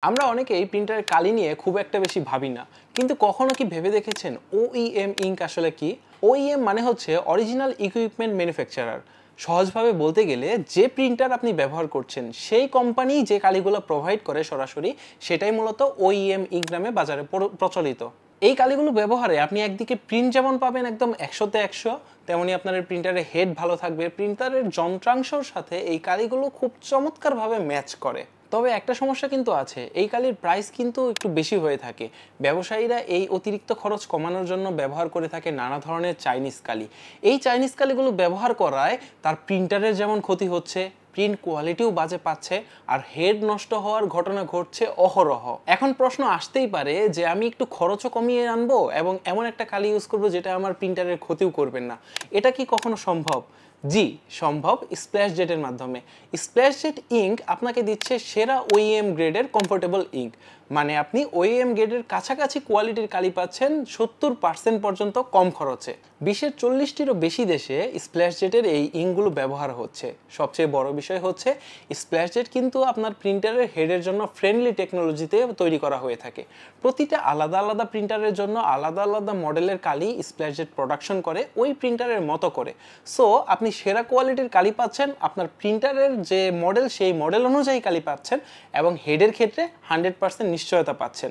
আমরা অনেকেই প্রিন্টারের কালি নিয়ে খুব একটা বেশি ভাবি না, কিন্তু কখনো কি ভেবে দেখেছেন ওইএম ইঙ্ক আসলে কি? ওইএম মানে হচ্ছে অরিজিনাল ইকুইপমেন্ট ম্যানুফ্যাকচারার। সহজভাবে বলতে গেলে যে প্রিন্টার আপনি ব্যবহার করছেন সেই কোম্পানি যে কালিগুলো প্রোভাইড করে সরাসরি, সেটাই মূলত ওইএম ইঙ্ক নামে বাজারে প্রচলিত। এই কালিগুলো ব্যবহারে আপনি একদিকে প্রিন্ট যেমন পাবেন একদম 100-তে 100, তেমনি আপনার প্রিন্টারের হেড ভালো থাকবে, প্রিন্টারের যন্ত্রাংশের সাথে এই কালিগুলো খুব চমৎকারভাবে ম্যাচ করে। তবে একটা সমস্যা কিন্তু আছে, এই কালির প্রাইস কিন্তু একটু বেশি হয়ে থাকে। ব্যবসায়ীরা এই অতিরিক্ত খরচ কমানোর জন্য ব্যবহার করে থাকে নানা ধরনের চাইনিজ কালি। এই চাইনিজ কালিগুলো ব্যবহার করায় তার প্রিন্টারের যেমন ক্ষতি হচ্ছে, প্রিন্ট কোয়ালিটিও বাজে পাচ্ছে, আর হেড নষ্ট হওয়ার ঘটনা ঘটছে অহরহ। এখন প্রশ্ন আসতেই পারে যে আমি একটু খরচও কমিয়ে আনবো এবং এমন একটা কালি ইউজ করবো যেটা আমার প্রিন্টারের ক্ষতিও করবেন না। এটা কি কখনো সম্ভব? জি, সম্ভব, স্প্ল্যাশ জেটের মাধ্যমে। স্প্ল্যাশ জেট ইঙ্ক আপনাকে দিচ্ছে সেরা ওইএম গ্রেডের কমফোর্টেবল ইঙ্ক। মানে আপনি ওইএম গ্রেডের কাছাকাছি কোয়ালিটির কালি পাচ্ছেন 70% পর্যন্ত কম খরচে। বিশ্বের 40টিরও বেশি দেশে স্প্ল্যাশ জেটের এই ইঙ্কগুলো ব্যবহার হচ্ছে। সবচেয়ে বড় বিষয় হচ্ছে স্প্ল্যাশ জেট কিন্তু আপনার প্রিন্টারের হেডের জন্য ফ্রেন্ডলি টেকনোলজিতে তৈরি করা হয়ে থাকে। প্রতিটা আলাদা আলাদা প্রিন্টারের জন্য আলাদা আলাদা মডেলের কালি স্প্ল্যাশ জেট প্রোডাকশন করে ওই প্রিন্টারের মতো করে। সো আপনি সেরা কোয়ালিটির কালি পাচ্ছেন, আপনার প্রিন্টারের যে মডেল সেই মডেল অনুযায়ী কালি পাচ্ছেন, এবং হেডের ক্ষেত্রে 100% নিশ্চয়তা পাচ্ছেন।